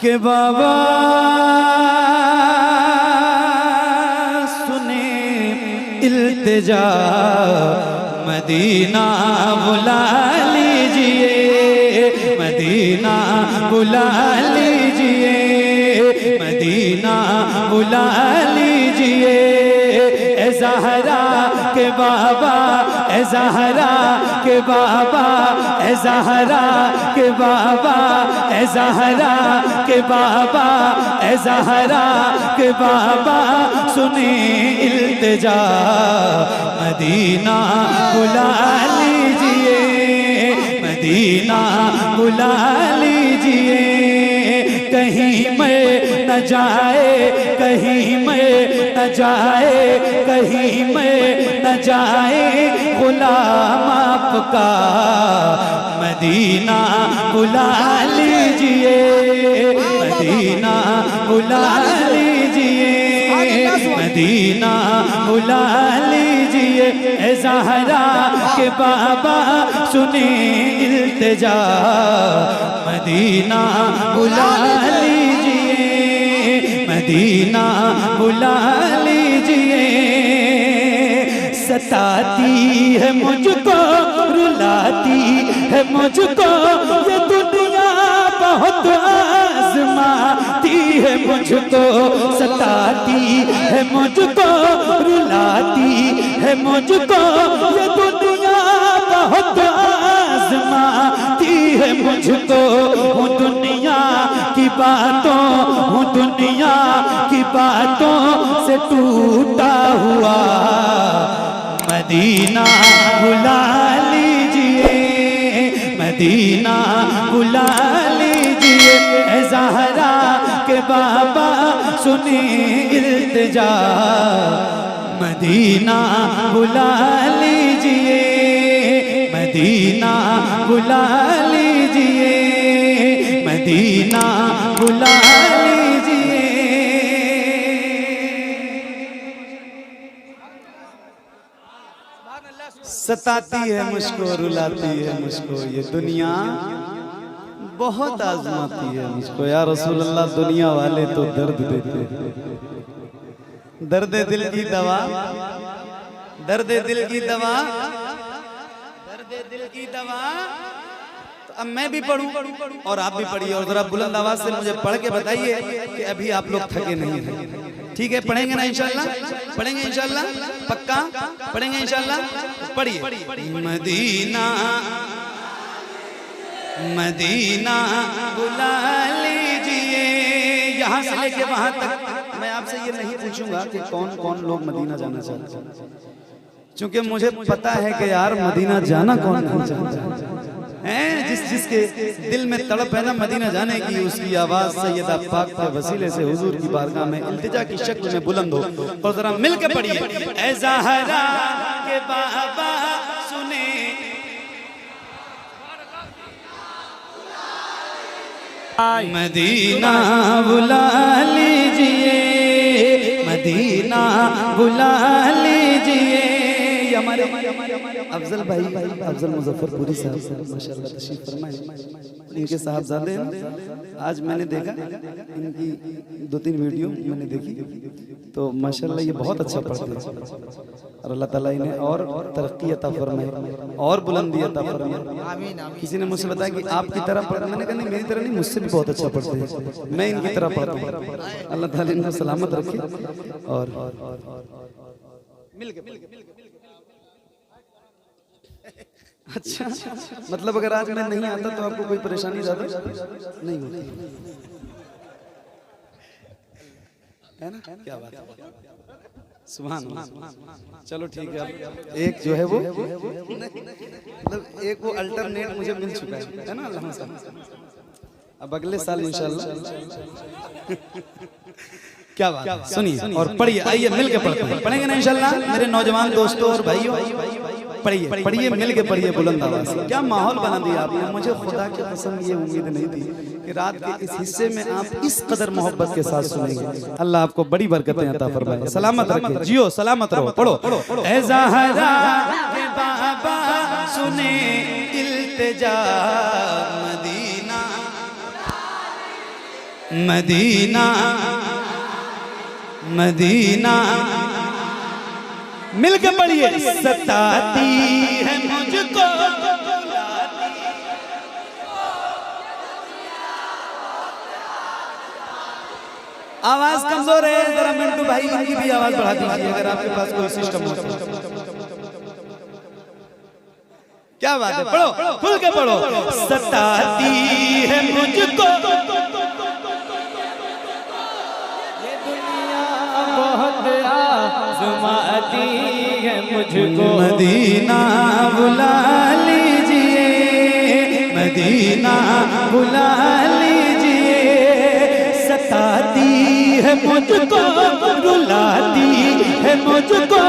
के बाबा सुने इल्तिजा मदीना बुला लीजिए, मदीना बुला लीजिए, मदीना बुला लीजिए। ए ज़हरा के बाबा, ए ज़हरा के बाबा, ए ज़हरा के बाबा, ए ज़हरा के बाबा, ए ज़हरा के बाबा सुने इल्तिजा मदीना बुला लीजिए, मदीना बुला लीजिए। कहीं मैं न जाए, कहीं मैं न जाए, कहीं मैं न जाए गुलाम आपका, मदीना बुला लीजिए, मदीना बुला लीजिए, मदीना बुला लीजिए। ए ज़हरा के बाबा सुने इल्तिजा मदीना बुला लीजिए, मदीना बुला लीजिए। सताती है मुझको, रुलाती है मुझको ये दुनिया, बहुत आज़माती है मुझको, सताती है मुझको, रुलाती है मुझको ये दुनिया, बहुत आज़माती है मुझको। हूँ दुनिया की बातों, हूँ दुनिया की बातों से टूटा हुआ, मदीना बुला लीजिए, मदीना बुला लीजिए। ए ज़हरा के बाबा सुने इल्तिजा मदीना बुला लीजिए, मदीना बुला लीजिए, मदीना बुला लीजिए। सताती है मुझको, रुलाती है मुझको ये दुनिया, बहुत आजमाती है मुझको। या रसूल अल्लाह, दुनिया वाले तो दर्द देते, दर्द दिल की दवा, दर्द दिल की दवा, दर्द दिल की दवा। तो अब मैं भी पढ़ूं और आप भी पढ़िए, और जरा बुलंद आवाज से मुझे पढ़ के बताइए कि अभी आप लोग थके नहीं हैं। ठीक है, पढ़ेंगे ना इंशाल्लाह, पढ़ेंगे इंशाल्लाह, पक्का पढ़ेंगे इंशाल्लाह। पढ़िए। मदीना मदीना बुला लीजिए। यहाँ से लेके वहां तक मैं आपसे ये नहीं पूछूंगा कि कौन कौन लोग मदीना जाना चाहते हैं, क्योंकि मुझे पता है कि यार मदीना जाना कौन नहीं चाहता है। जिसके दिल में तड़प है ना मदीना जाने की, उसकी आवाज सैयदा पाक के वसीले से हुजूर की बारगाह में इल्तिजा की शक्ल में बुलंद हो। और जरा मिल के पढ़िए। ए ज़हरा के बाबा सुने मदीना बुला लीजिए, मदीना बुला लीजिए। हमारे अफजल भाई, अफजल मुजफ्फरपुरी साहब माशाल्लाह तशरीफ फरमाए। इनके साहबजादे हैं। आज मैंने देखा इनकी 2-3 वीडियो मैंने देखी, तो माशाल्लाह ये बहुत अच्छा पढ़ते हैं और अल्लाह ताला इन्हें और तरक्की अता फरमाए और बुलंदी अता फरमाए। किसी ने मुझसे बताया कि आपकी तरह पढ़ना, मैंने कहा नहीं, मेरी तरह नहीं, मुझसे भी बहुत अच्छा पढ़ते हैं, मैं इनकी तरह पढ़ता हूँ। अल्लाह ताला इनको सलामत रखे। और अच्छा, मतलब अगर आज मैं नहीं आता तो आपको कोई परेशानी ज्यादा नहीं होती है ना? क्या बात है, सुभान अल्लाह। चलो ठीक है, अब एक जो है वो मतलब एक वो अल्टरनेट मुझे मिल चुका है ना अल्लाह से। अब अगले साल इंशाल्लाह क्या बात, सुनिए और पढ़िए। आइए मिल के पढ़ते हैं, पढ़ेंगे ना इंशाल्लाह मेरे नौजवान दोस्तों और भाइयों। पढ़िए पढ़िए, मिल के पढ़िए बुलंद आवाज से। क्या माहौल बना दिया आपने, मुझे खुदा की कसम ये उम्मीद नहीं थी कि रात के इस हिस्से में आप इस कदर मोहब्बत के साथ सुनेंगे। अल्लाह आपको बड़ी बरकतें अता फरमाए, सलामत रखे, जियो सलामत रहो। पढ़ो। ए ज़हरा के बाबा सुने इल्तिजा मदीना मदीना मदीना मिलके पढ़िए। सताती है मुझको आवाज कमजोर है, जरा मिंटू भाई इनकी भी आवाज बढ़ा दीजिए अगर आपके पास कोई सिस्टम हो। क्या बात है, पढ़ो खुल के पढ़ो। सताती है मुझको ये दुनिया बहुत आज़माती है मुझको। मदीना बुला लीजिए, मदीना बुला लीजिए। सताती है मुझको, रुलाती है मुझको,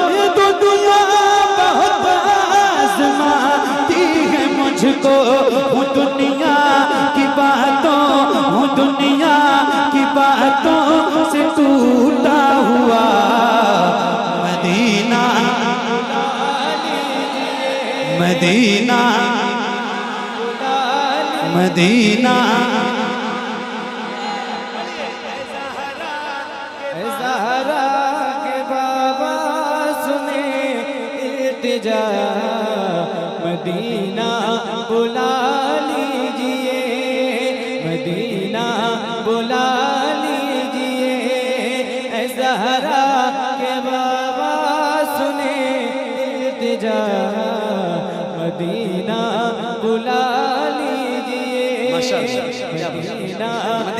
ये दुनिया बहुत आज़माती है मुझको। हूँ दुनिया की बातों, हूँ दुनिया की बातों से टूटा हुआ। मदीना मदीना मदीना ज़हरा के बाबा सुने इल्तिजा। मदीना बुला लीजिए, मदीना बुला लीजिए। ज़हरा के बाबा सुने इल्तिजा। मदीना बुला लीजिए, मदीना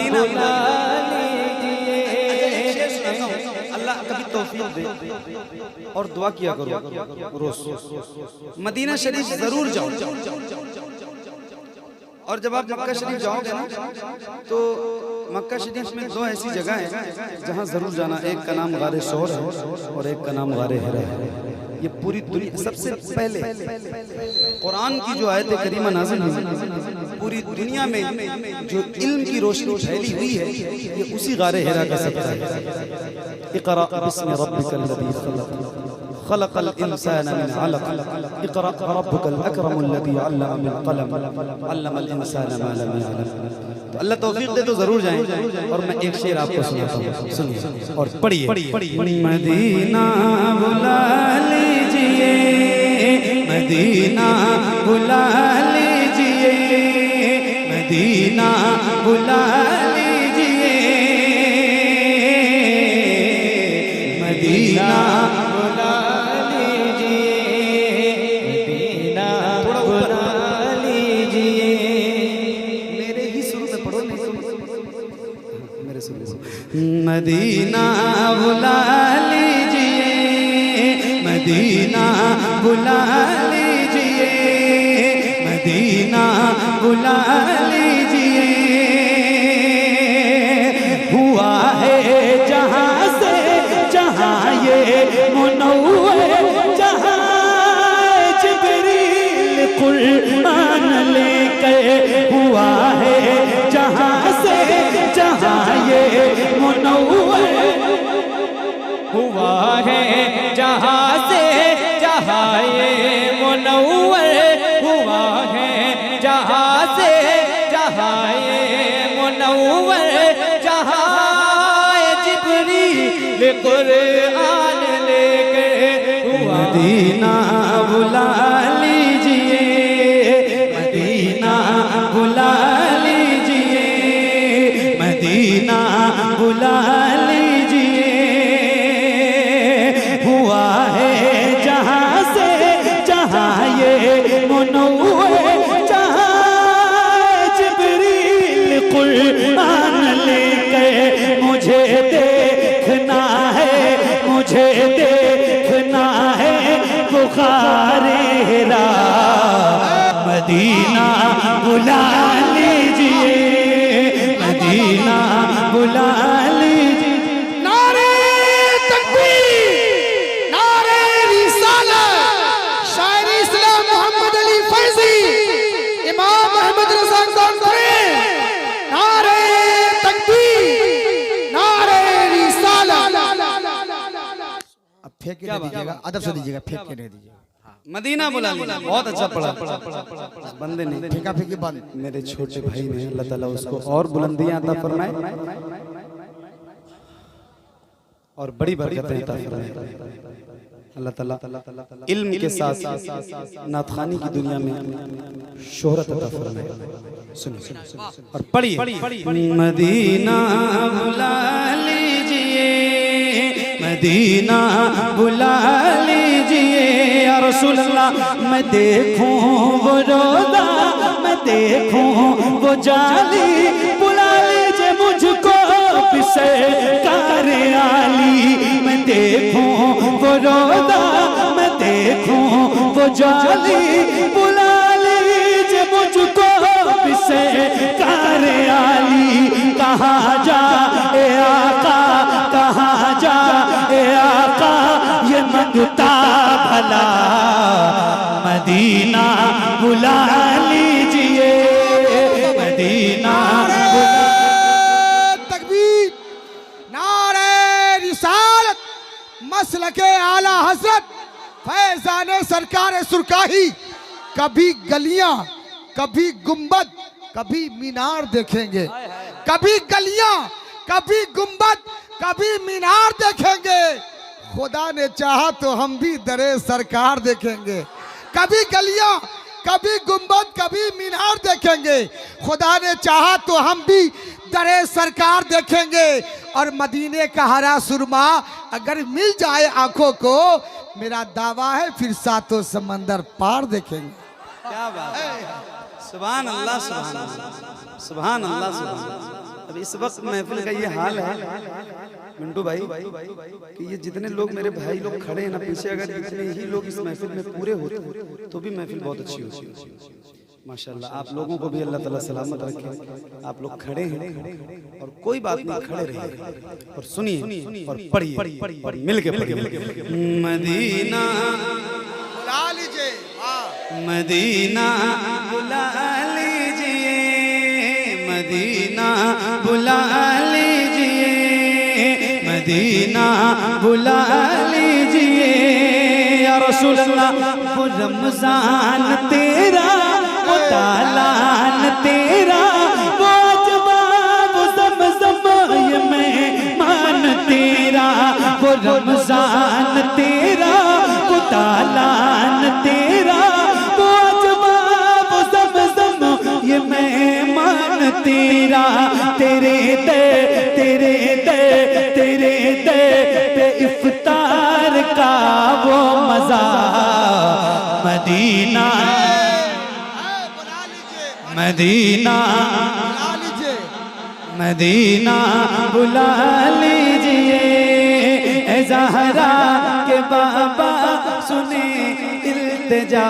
बुला लीजिए। अल्लाह कभी तौफीक दे और दुआ किया करो रोज। मदीना शरीफ जरूर जाओ। और जब आप मक्का शरीफ जाओगे ना तो मक्का शरीफ में दो ऐसी जगह है जहाँ जरूर जाना। एक का नाम गारे शौर है और एक का नाम गारे हिरा है। ये पूरी दुनिया सबसे पहले कुरान की जो आयत करीमा नाज़िल हुई पूरी दुनिया में जो इल्म की रोशनी फैली हुई है ये उसी गारे हिरा का सबसे है। इक़रा बिस्मि रब्बिकल लज़ी खलक़ खलक़ल इंसान मिन अलक़ इक़रा रब्बुकल अकरमुल लज़ी अल्लम बिल क़लम अल्लमल इंसान मा लम यअलम। तो अल्लाह तौफीक दे तो जरूर जाएं। और मैं एक शेर आपको सुनाता हूँ, सुनिए और पढ़िए। मदीना बुला लीजिए, मदीना बुला लीजिए, मदीना बुला लीजिए। मदीना बुला लीजिए, मदीना बुला लीजिए। मेरे ही सुर में पढ़ो, मेरे सुर में। मदीना बुला लीजिए, मदीना बुला लीजिए, मदीना बुला लीजिए। हुआ है जहाँ से जहाँ ये मुनव्वर, जहाँ जिब्रील कुरान लेकर। हुआ है जहाँ से जहाँ ये मुनव्वर, हुआ है जहाँ से जहाँ ये मुनव्वर। हुआ है जहाँ से जहाँ ये मुनव्वर, जहाँ जिब्रील कुरान लेकर। मदीना बुला लीजिए, मदीना बुला लीजिए, मदीना बुला लीजिए। हुआ है जहाँ से जहाँ ये मुनव्वर, जहाँ जिब्रील कुरान लेकर। मुझे देखना है, मुझे देखना है बुखारे हिरा। मदीना बुला लीजिए, मदीना बुला लीजिए। नारे तकबीर, नारे रिसालत, शायर इस्लाम मोहम्मद अली फैजी, इमाम अहमद रज़ा ज़ानफ़ी। नारे तकबीर, नारे रिसालत। अब फेंक के दे दीजिएगा, अदब से दीजिएगा, फेंक के दे दीजिएगा। मदीना बुला लिया, बहुत अच्छा पढ़ा। उस बंदे ने फेंका फेंकी बंद। मेरे छोटे भाई ने, अल्लाह ताला उसको और बुलंदियां अता फरमाए और बड़ी बरकतें अता फरमाए। अल्लाह ताला इल्म के साथ नातखानी की दुनिया में शोहरत अता फरमाए। सुनो और पढ़िए। मदीना बुला लीजिए, मदीना बुला लीजिए या रसूल अल्लाह। मैं देखूं वो रोज़ा, मैं देखूं वो जाली, बुला लीजिए मुझको पिसे कार आली। मैं देखूं वो रोज़ा, मैं देखूं वो जाली, बुला लीजिए मुझको पिसे कार आली। कहाँ जा ए आका, कहाँ जा ए आका, ये मंगता भला मदीना बुला लीजिए, मदीना तकबीर, नारे रिसालत, मसलके आला हजरत फैजाने सरकार सुरकाही। कभी गलियां, कभी गुंबद, कभी मीनार देखेंगे। कभी गलियां, कभी गुंबद, कभी मीनार देखेंगे। खुदा ने चाहा तो हम भी दरे सरकार देखेंगे। कभी गलियां, कभी गुंबद, कभी मीनार देखेंगे। खुदा ने चाहा तो हम भी दरे सरकार देखेंगे। और मदीने का हरा सुरमा अगर मिल जाए आंखों को, मेरा दावा है फिर सातों समंदर पार देखेंगे। क्या बात है, सुभान अल्लाह, सुभान अल्लाह, सुभान अल्लाह, सुभान अल्लाह। अब इस वक्त महफिल का ये हाल है मिंटू भाई कि ये जितने लोग मेरे भाई लोग खड़े हैं ना पीछे, अगर इतने ही लोग इस महफिल में पूरे होते तो भी महफिल बहुत अच्छी होती। माशाल्लाह, आप लोगों को भी अल्लाह ताला सलामत रखे। आप लोग खड़े हैं और कोई बात नहीं, खड़े रहिए और सुनिए और पढ़िए और मिल के पढ़िए। मदीना बुला लीजिए, मदीना बुला लीजिए, मदीना बुला लीजिए, मदीना बुला लीजिए या रसूल अल्लाह। वो रमजान तेरा, वो तालान तेरा, वो अजवा, वो ज़मज़म ये मेहमान तेरा। वो रमजान तेरा, वो तालान तेरा, वो अजवा, वो ज़मज़म ये मेहमान तेरा। तेरे दे, तेरे दे, तेरे दे पे इफ्तार का वो मजा मदीना, मदीना बुला लीजिए, मदीना बुला लीजिए। ए ज़हरा के बाबा सुने इल्तिजा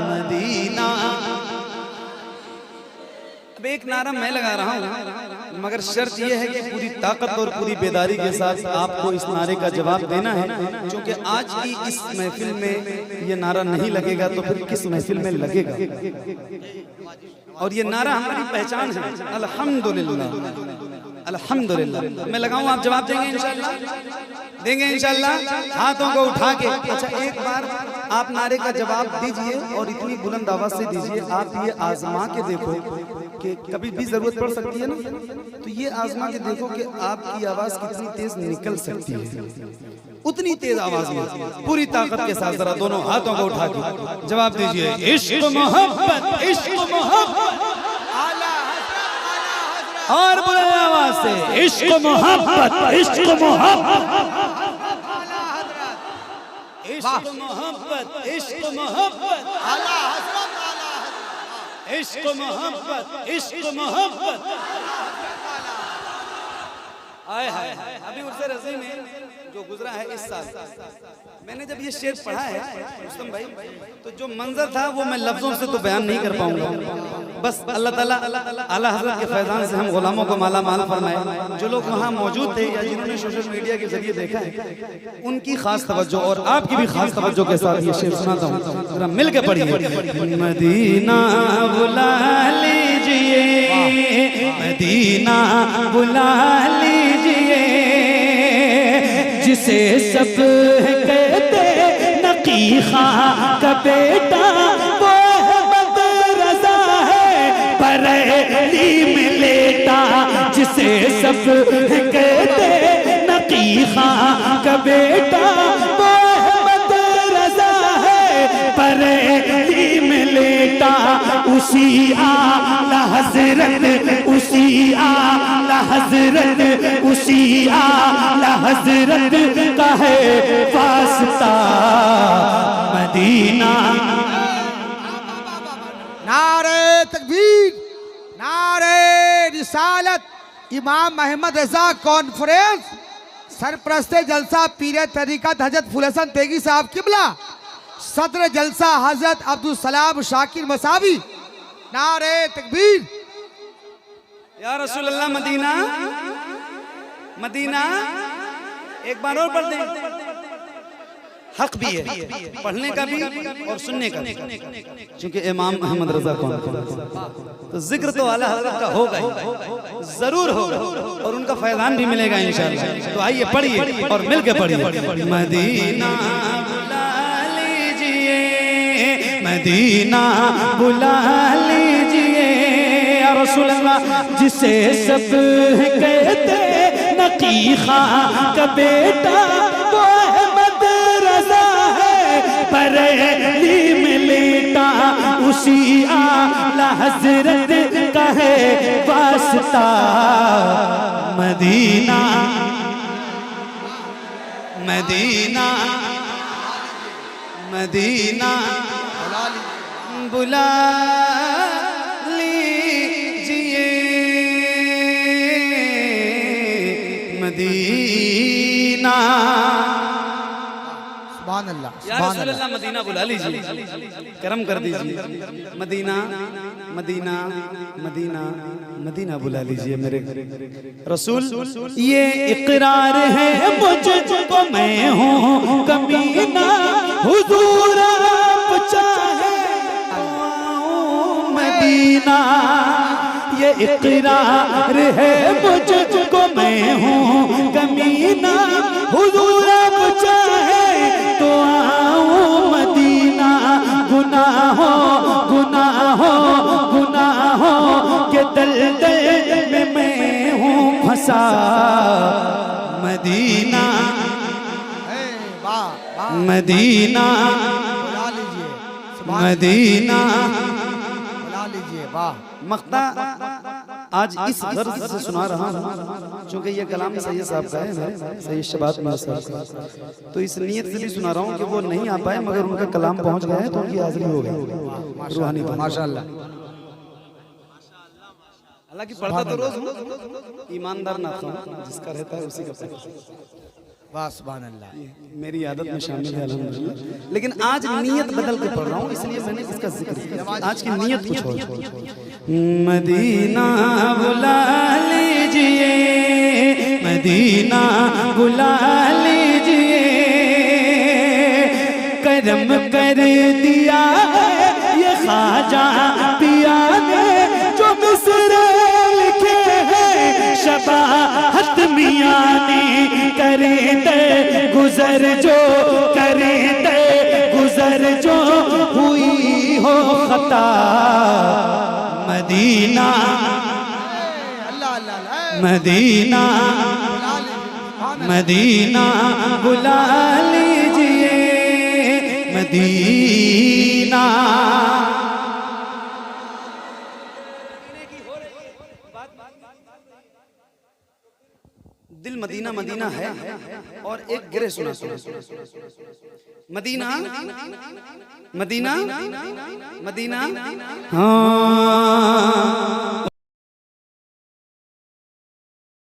मदीना। अब एक नारा मैं लगा रहा हूँ, मगर शर्त यह है कि पूरी ताकत और पूरी बेदारी के साथ आपको इस नारे का जवाब देना है। क्योंकि आज की इस महफिल में ये नारा नहीं लगेगा तो फिर किस महफिल में लगेगा। और ये नारा हमारी पहचान है, अल्हम्दुलिल्लाह, अल्हम्दुलिल्लाह। मैं लगाऊं, आप जवाब देंगे इंशाल्लाह, देंगे इंशाल्लाह, हाथों को उठा के। अच्छा, एक बार आप नारे का जवाब दीजिए और इतनी बुलंद आवाज से दीजिए। आप ये आजमा के देखो कि कभी भी जरूरत पड़ सकती है ना, तो ये आजमा के देखो कि आपकी आवाज कितनी तेज निकल सकती है। उतनी तेज आवाज में पूरी ताकत के साथ जरा दोनों हाथों को उठा के जवाब दीजिए। इश्क मोहब्बत, इश्क मोहब्बत, और बुलंद आवाज से इश्क मोहब्बत, इश्क मोहब्बत, इश्क मोहब्बत, इश्क मोहब्बत, इश्क मोहब्बत, इश्क मोहब्बत। आए हाय, अभी उर्से रज़ी में जो गुजरा है इस साल, मैंने जब ये शेर पढ़ा है रुस्तम भाई, तो जो मंजर था वो मैं लफ्जों से तो बयान नहीं कर पाऊंगा। बस अल्लाह ताला आला हज़रत के फैज़ान से हम गुलामों को माला माल फरमाए। जो लोग वहाँ मौजूद थे या जिन्होंने सोशल मीडिया के जरिए देखा है, उनकी खास तवज्जो और आपकी भी खास तवज्जो के साथ ये शेर सुनाता हूँ, जरा मिल के पढ़िए। मदीना बुला लीजिए, मदीना बुला लीजिए, जिसे सब कहते नकी नकी खां का बेटा वो अहमद रजा है, बरेली में लेटा जिसे सब कहते नकी खां का बेटा वो अहमद रजा है, बरेली में लेटा उसी आला हजरत, उसी आला हजरत, उसी आला हजरत का है वास्ता मदीना। नारे तकबीर, नारे रिसालत। इमाम अहमद रजा कॉन्फ्रेंस, सरप्रस्ते जलसा पीरे तरीक़त हजरत फूल हसन तेगी साहब किबला, सदर जलसा हजरत अब्दुल सलाम शाकिर मसावी। नारे तकबीर। या रसूल अल्लाह मदीना, मदीना एक बार और पढ़ दें। हक भी है पढ़ने का भी और सुनने का भी, क्योंकि इमाम अहमद रजा कौन, तो जिक्र तो आला हज़रत का होगा ही, जरूर होगा और उनका फैज़ान भी मिलेगा इंशाअल्लाह। तो आइए पढ़िए और मिलके पढ़िए। मदीना बुला लीजिए, मदीना बुला लीजिए या रसूल अल्लाह, जिसे सब कहते नकी खां का बेटा वो अहमद रजा है, बरेली में लेटा उसी आला हजरत का है वास्ता मदीना। मदीना मदीना बुला लीजिए, मदीना। सुभान अल्लाह, या रसूल अल्लाह मदीना बुला लीजिए, करम कर दीजिए। मदीना मदीना मदीना मदीना बुला लीजिए मेरे रसूल। ये इकरार है मुझको मैं हूँ कमीना, हुजूर आप चाहे मदीना। ये इकरार है मुझको मैं हूँ कमीना, हुजूर आप चाहे तो आओ मदीना। गुनाहों गुनाहों गुनाहों के दलदल में मैं हूँ फंसा मदीना। वाह वाह, मदीना बुला लीजिए, मदीना। बुला लीजिए। वाह। मक्ता आज इस गर्ज से सुना रहा हूँ, क्योंकि ये कलाम सैयद साहब का है, सैयद शबात में साहब का, तो इस नीयत से भी सुना रहा हूँ कि वो नहीं आ पाए मगर उनका कलाम पहुँच गया है तो उनकी हाजिरी हो गई रूहानी। माशाअल्लाह। हालांकि पढ़ता तो रोज हूँ, ईमानदार ना था, जिसका रहता है उसी का पढ़ता। वाह सुभान अल्लाह। मेरी आदत में शामिल है अल्हम्दुलिल्लाह, लेकिन आज नीयत बदल के पढ़ रहा हूँ, इसलिए मैंने इसका जिक्र किया। आज की नीयत कुछ और। मदीना बुला लीजिए, मदीना बुला लीजिए, करम कर दिया ये ख्वाजा पिया ने जो मिस्र लिखे हैं, शबाहत मियां ने करे दे गुजर जो, करे दे गुजर जो हुई हो खता मदीना। अल्लाह अल्लाह। मदीना मदीना बुला लीजिए, मदीना। दिल मदीना मदीना है और एक गिरे सुना सुना मदीना मदीना मदीना। हाँ